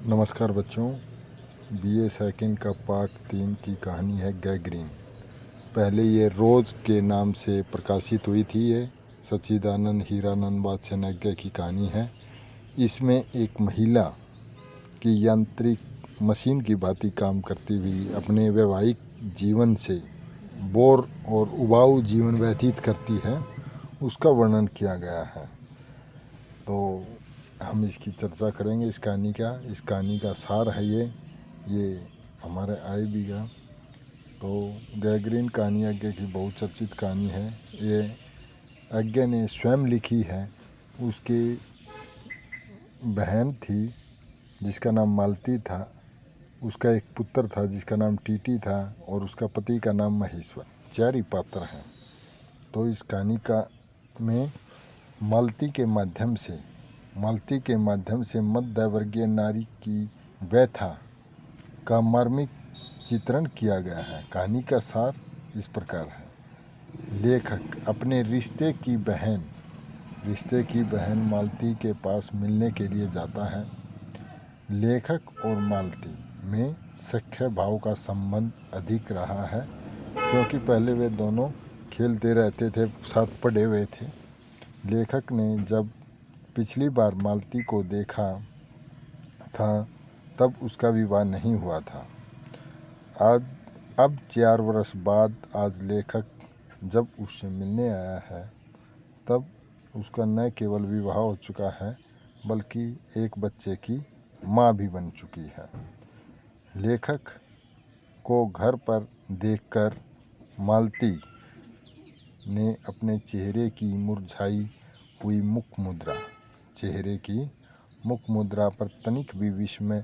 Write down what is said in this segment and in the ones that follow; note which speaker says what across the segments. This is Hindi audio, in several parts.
Speaker 1: नमस्कार बच्चों, बीए सेकंड का पार्ट 3 की कहानी है गैग्रीन। पहले ये रोज़ के नाम से प्रकाशित हुई थी। ये सच्चिदानंद हीरानंद वात्स्यज्ञ की कहानी है। इसमें एक महिला की यांत्रिक मशीन की भांति काम करती हुई अपने वैवाहिक जीवन से बोर और उबाऊ जीवन व्यतीत करती है, उसका वर्णन किया गया है। तो हम इसकी चर्चा करेंगे। इस कहानी का सार है ये हमारे आए बीघा। तो गैग्रीन कहानी अज्ञे की बहुचर्चित कहानी है। ये अज्ञे ने स्वयं लिखी है। उसकी बहन थी जिसका नाम मालती था। उसका एक पुत्र था जिसका नाम टीटी था और उसका पति का नाम महेश्वर। 4 ही पात्र हैं। तो इस कहानी में मालती के माध्यम से मध्य वर्गीय नारी की व्यथा का मार्मिक चित्रण किया गया है। कहानी का सार इस प्रकार है। लेखक अपने रिश्ते की बहन मालती के पास मिलने के लिए जाता है। लेखक और मालती में सख्य भाव का संबंध अधिक रहा है, क्योंकि पहले वे दोनों खेलते रहते थे, साथ पढ़े हुए थे। लेखक ने जब पिछली बार मालती को देखा था तब उसका विवाह नहीं हुआ था। अब 4 वर्ष बाद आज लेखक जब उससे मिलने आया है तब उसका न केवल विवाह हो चुका है बल्कि एक बच्चे की माँ भी बन चुकी है। लेखक को घर पर देखकर मालती ने अपने चेहरे की मुरझाई हुई मुख मुद्रा पर तनिक भी विस्मय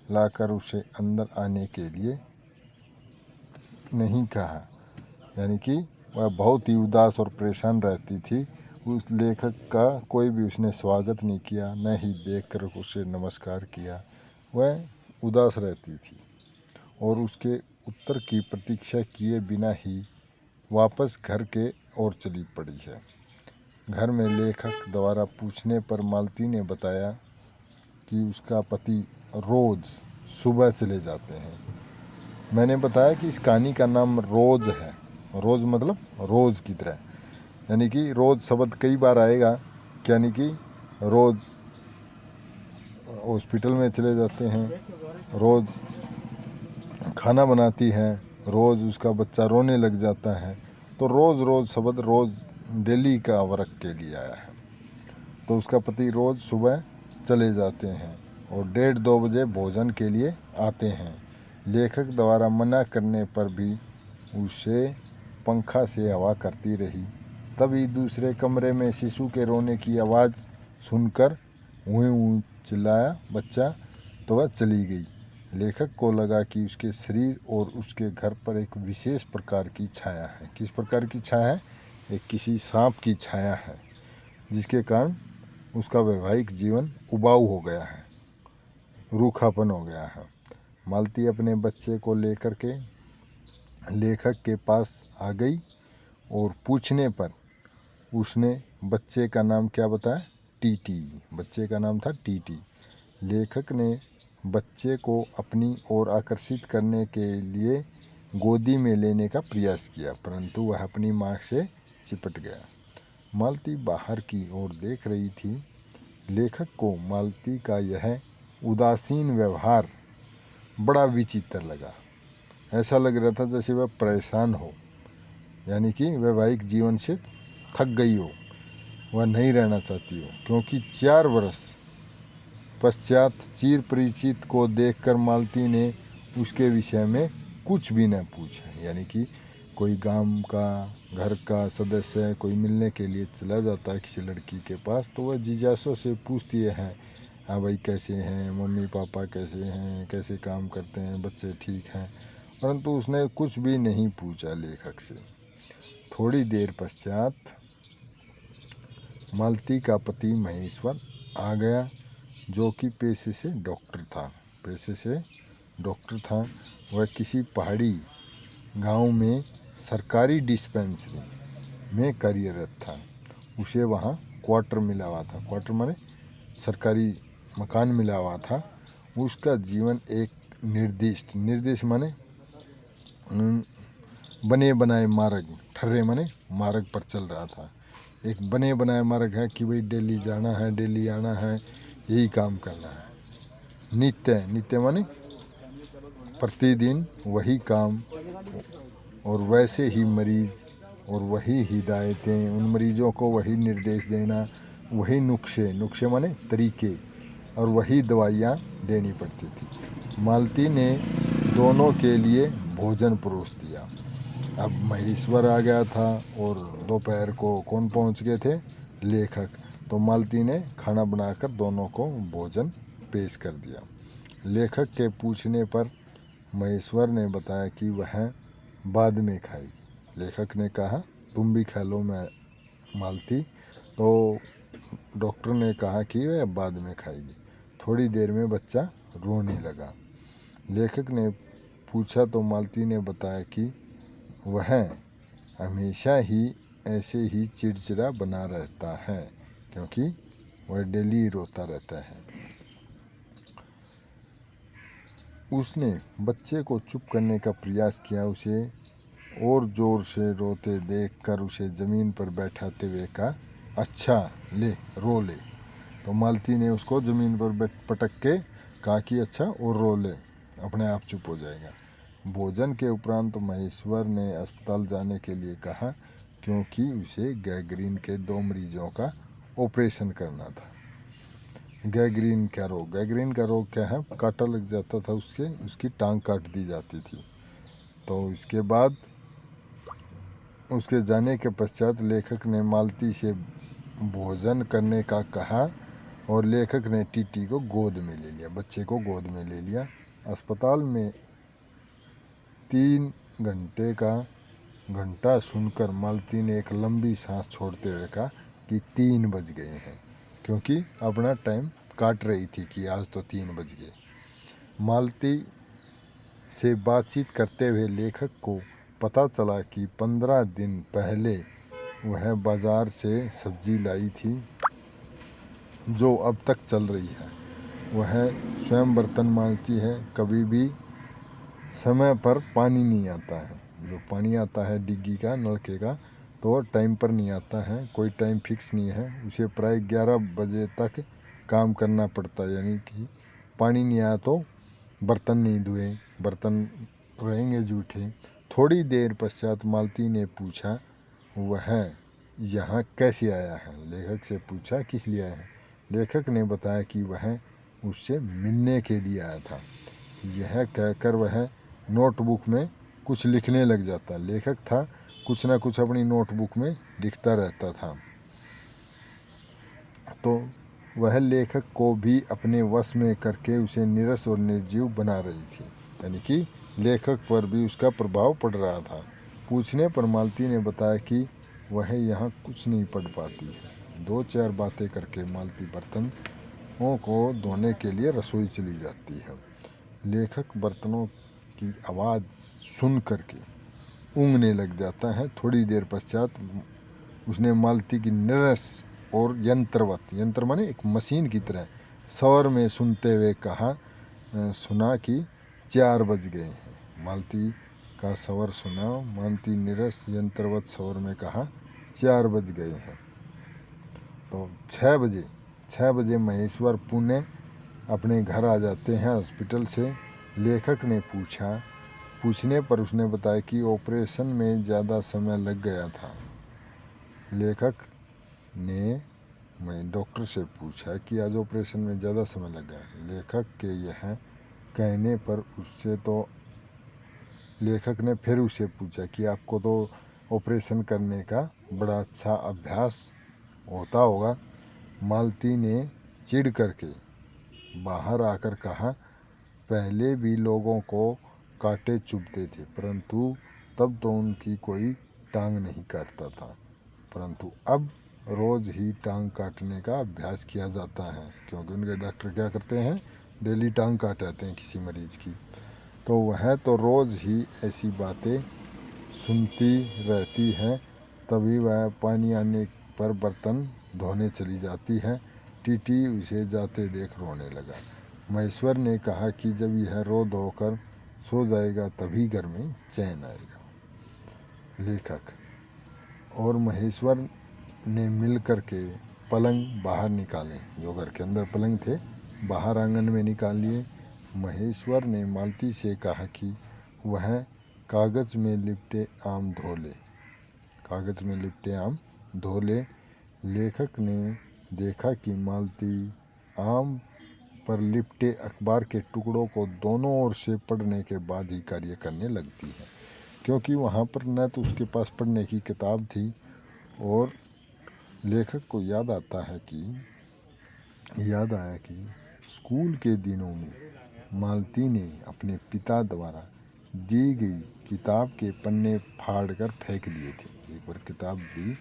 Speaker 1: लाकर उसे अंदर आने के लिए नहीं कहा। यानी कि वह बहुत ही उदास और परेशान रहती थी। उस लेखक का कोई भी उसने स्वागत नहीं किया, न ही देखकर उसे नमस्कार किया। वह उदास रहती थी और उसके उत्तर की प्रतीक्षा किए बिना ही वापस घर के ओर चली पड़ी है। घर में लेखक द्वारा पूछने पर मालती ने बताया कि उसका पति रोज़ सुबह चले जाते हैं। मैंने बताया कि इस कहानी का नाम रोज़ है। रोज़ मतलब रोज़ की तरह, यानी कि रोज़ शब्द कई बार आएगा। यानी कि रोज़ हॉस्पिटल में चले जाते हैं, रोज़ खाना बनाती हैं, रोज़ उसका बच्चा रोने लग जाता है। तो रोज़ शब्द रोज़ डेली का वर्क के लिए आया है। तो उसका पति रोज़ सुबह चले जाते हैं और 1:30-2 बजे भोजन के लिए आते हैं। लेखक द्वारा मना करने पर भी उसे पंखा से हवा करती रही। तभी दूसरे कमरे में शिशु के रोने की आवाज़ सुनकर ऊँ चिल्लाया बच्चा, तो वह चली गई। लेखक को लगा कि उसके शरीर और उसके घर पर एक विशेष प्रकार की छाया है। किस प्रकार की छाया है? एक किसी सांप की छाया है, जिसके कारण उसका वैवाहिक जीवन उबाऊ हो गया है, रूखापन हो गया है। मालती अपने बच्चे को लेकर के लेखक के पास आ गई और पूछने पर उसने बच्चे का नाम क्या बताया? टीटी। बच्चे का नाम था टीटी। लेखक ने बच्चे को अपनी ओर आकर्षित करने के लिए गोदी में लेने का प्रयास किया, परंतु वह अपनी माँ से चिपट गया। मालती बाहर की ओर देख रही थी। लेखक को मालती का यह उदासीन व्यवहार बड़ा विचित्र लगा। ऐसा लग रहा था जैसे वह परेशान हो, यानी कि वैवाहिक जीवन से थक गई हो, वह नहीं रहना चाहती हो। क्योंकि 4 वर्ष पश्चात चिर परिचित को देखकर मालती ने उसके विषय में कुछ भी न पूछा। यानी कि कोई गांव का घर का सदस्य कोई मिलने के लिए चला जाता है किसी लड़की के पास, तो वह जिज्ञासा से पूछती है, हाँ भाई कैसे हैं, मम्मी पापा कैसे हैं, कैसे काम करते हैं, बच्चे ठीक हैं। परंतु उसने कुछ भी नहीं पूछा लेखक से। थोड़ी देर पश्चात मालती का पति महेश्वर आ गया, जो कि पेशे से डॉक्टर था। वह किसी पहाड़ी गांव में सरकारी डिस्पेंसरी में कार्यरत था। उसे वहाँ क्वार्टर मिला हुआ था। क्वार्टर माने सरकारी मकान मिला हुआ था उसका जीवन एक निर्दिष्ट माने बने बनाए मार्ग, ठर्रे माने मार्ग पर चल रहा था। एक बने बनाए मार्ग है कि भाई डेली जाना है, डेली आना है, यही काम करना है। नित्य माने प्रतिदिन वही काम, और वैसे ही मरीज और वही हिदायतें, उन मरीजों को वही निर्देश देना, वही नुस्खे माने तरीके, और वही दवाइयाँ देनी पड़ती थी। मालती ने दोनों के लिए भोजन परोस दिया। अब महेश्वर आ गया था और दोपहर को कौन पहुंच गए थे? लेखक। तो मालती ने खाना बनाकर दोनों को भोजन पेश कर दिया। लेखक के पूछने पर महेश्वर ने बताया कि वह बाद में खाएगी। लेखक ने कहा तुम भी खा लो मालती। तो डॉक्टर ने कहा कि वह बाद में खाएगी। थोड़ी देर में बच्चा रोने लगा। लेखक ने पूछा तो मालती ने बताया कि वह हमेशा ही ऐसे ही चिड़चिड़ा बना रहता है, क्योंकि वह डेली रोता रहता है। उसने बच्चे को चुप करने का प्रयास किया। उसे और ज़ोर से रोते देखकर उसे ज़मीन पर बैठाते हुए कहा, अच्छा ले रो ले। तो मालती ने उसको ज़मीन पर पटक के कहा कि अच्छा और रो ले, अपने आप चुप हो जाएगा। भोजन के उपरांत महेश्वर ने अस्पताल जाने के लिए कहा, क्योंकि उसे गैंग्रीन के 2 मरीजों का ऑपरेशन करना था। गैंग्रीन का रोग क्या है? कांटा लग जाता था उसकी टांग काट दी जाती थी। तो इसके बाद उसके जाने के पश्चात लेखक ने मालती से भोजन करने का कहा और लेखक ने टीटी को गोद में ले लिया, बच्चे को गोद में ले लिया। अस्पताल में 3 घंटे का घंटा सुनकर मालती ने एक लंबी सांस छोड़ते हुए कहा कि 3 बज गए हैं, क्योंकि अपना टाइम काट रही थी कि आज तो 3 बज गए। मालती से बातचीत करते हुए लेखक को पता चला कि 15 दिन पहले वह बाज़ार से सब्जी लाई थी जो अब तक चल रही है। वह स्वयं बर्तन मांजती है। कभी भी समय पर पानी नहीं आता है। जो पानी आता है डिग्गी का, नलके का, तो टाइम पर नहीं आता है, कोई टाइम फिक्स नहीं है। उसे प्राय 11 बजे तक काम करना पड़ता है, यानी कि पानी नहीं आया तो बर्तन नहीं धुए, बर्तन रहेंगे जूठे। थोड़ी देर पश्चात मालती ने पूछा वह यहाँ कैसे आया है। लेखक से पूछा किस लिए आया है। लेखक ने बताया कि वह उससे मिलने के लिए आया था। यह कहकर वह नोटबुक में कुछ लिखने लग जाता। लेखक था, कुछ ना कुछ अपनी नोटबुक में लिखता रहता था। तो वह लेखक को भी अपने वश में करके उसे नीरस और निर्जीव बना रही थी, यानी कि लेखक पर भी उसका प्रभाव पड़ रहा था। पूछने पर मालती ने बताया कि वह यहाँ कुछ नहीं पढ़ पाती है। 2-4 बातें करके मालती बर्तनों को धोने के लिए रसोई चली जाती है। लेखक बर्तनों की आवाज़ सुन करके ऊँघने लग जाता है। थोड़ी देर पश्चात उसने मालती की नीरस और यंत्र माने एक मशीन की तरह स्वर में सुनते हुए सुना कि 4 बज गए हैं। मालती का स्वर सुना। मालती नीरस यंत्रवत स्वर में कहा 4 बज गए हैं। तो 6 बजे महेश्वर पुणे अपने घर आ जाते हैं हॉस्पिटल से। लेखक ने पूछने पर उसने बताया कि ऑपरेशन में ज़्यादा समय लग गया था। लेखक ने डॉक्टर से पूछा कि आज ऑपरेशन में ज़्यादा समय लग गया। लेखक के यह कहने पर लेखक ने फिर उससे पूछा कि आपको तो ऑपरेशन करने का बड़ा अच्छा अभ्यास होता होगा। मालती ने चिढ़ करके बाहर आकर कहा, पहले भी लोगों को कांटे चुभते थे, परंतु तब तो उनकी कोई टांग नहीं काटता था, परंतु अब रोज़ ही टांग काटने का अभ्यास किया जाता है, क्योंकि उनके डॉक्टर क्या करते हैं, डेली टांग काटाते हैं किसी मरीज़ की। तो वह तो रोज़ ही ऐसी बातें सुनती रहती है। तभी वह पानी आने पर बर्तन धोने चली जाती है। टीटी उसे जाते देख रोने लगा। महेश्वर ने कहा कि जब यह रो धोकर सो जाएगा तभी घर में चैन आएगा। लेखक और महेश्वर ने मिल कर के पलंग बाहर निकाले। जो घर के अंदर पलंग थे बाहर आंगन में निकाल लिए। महेश्वर ने मालती से कहा कि वह कागज़ में लिपटे आम धो ले। कागज़ में लिपटे आम धो ले। लेखक ने देखा कि मालती आम पर लिपटे अखबार के टुकड़ों को दोनों ओर से पढ़ने के बाद ही कार्य करने लगती है, क्योंकि वहाँ पर न तो उसके पास पढ़ने की किताब थी। और लेखक को याद आया कि स्कूल के दिनों में मालती ने अपने पिता द्वारा दी गई किताब के पन्ने फाड़ कर फेंक दिए थे। एक बार किताब दी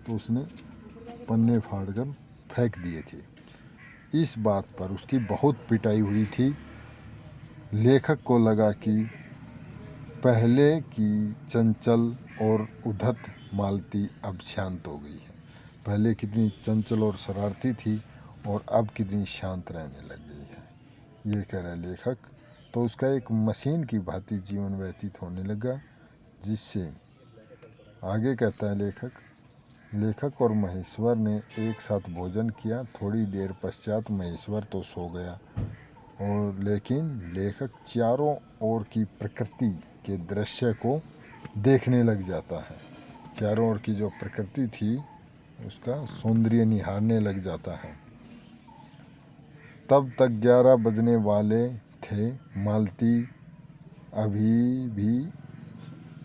Speaker 1: तो उसने पन्ने फाड़ कर फेंक दिए थे। इस बात पर उसकी बहुत पिटाई हुई थी। लेखक को लगा कि पहले की चंचल और उद्धत मालती अब शांत हो गई है। पहले कितनी चंचल और शरारती थी और अब कितनी शांत रहने लग गई है, ये कह रहा है लेखक। तो उसका एक मशीन की भांति जीवन व्यतीत होने लगा, जिससे आगे कहता है लेखक और महेश्वर ने एक साथ भोजन किया। थोड़ी देर पश्चात महेश्वर तो सो गया और लेकिन लेखक चारों ओर की प्रकृति के दृश्य को देखने लग जाता है। चारों ओर की जो प्रकृति थी उसका सौंदर्य निहारने लग जाता है। तब तक 11 बजने वाले थे। मालती अभी भी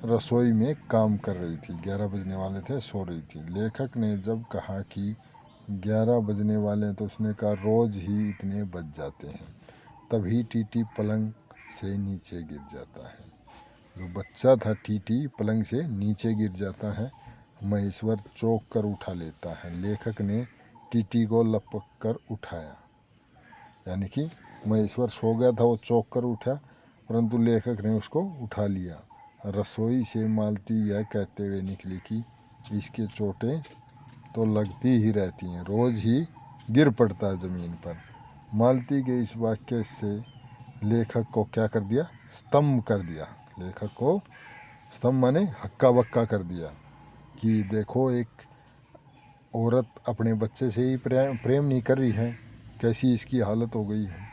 Speaker 1: रसोई में काम कर रही थी। 11 बजने वाले थे, सो रही थी। लेखक ने जब कहा कि 11 बजने वाले हैं तो उसने कहा रोज़ ही इतने बज जाते हैं। तभी टीटी पलंग से नीचे गिर जाता है। जो बच्चा था टीटी पलंग से नीचे गिर जाता है। महेश्वर चौंक कर उठा लेता है। लेखक ने टीटी को लपक कर उठाया, यानी कि महेश्वर सो गया था, वो चौंक कर उठा, परंतु लेखक ने उसको उठा लिया। रसोई से मालती यह कहते हुए निकली कि इसके चोटें तो लगती ही रहती हैं, रोज़ ही गिर पड़ता है ज़मीन पर। मालती के इस वाक्य से लेखक को क्या कर दिया? स्तंभ कर दिया। लेखक को स्तंभ माने हक्का बक्का कर दिया कि देखो, एक औरत अपने बच्चे से ही प्रेम नहीं कर रही है, कैसी इसकी हालत हो गई है।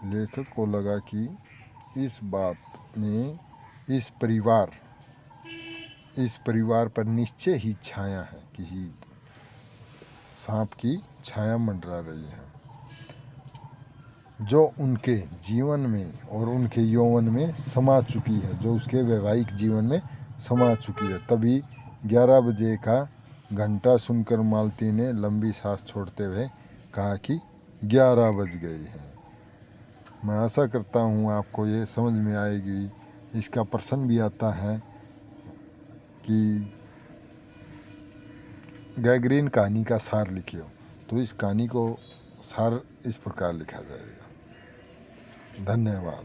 Speaker 1: लेखक को लगा कि इस बात में इस परिवार पर निश्चय ही छाया है, किसी सांप की छाया मंडरा रही है, जो उनके जीवन में और उनके यौवन में समा चुकी है, जो उसके वैवाहिक जीवन में समा चुकी है। तभी 11 बजे का घंटा सुनकर मालती ने लंबी सांस छोड़ते हुए कहा कि 11 बज गए हैं। मैं आशा करता हूँ आपको ये समझ में आएगी। इसका प्रश्न भी आता है कि गैगरीन कहानी का सार लिखियो, तो इस कहानी को सार इस प्रकार लिखा जाएगा। धन्यवाद।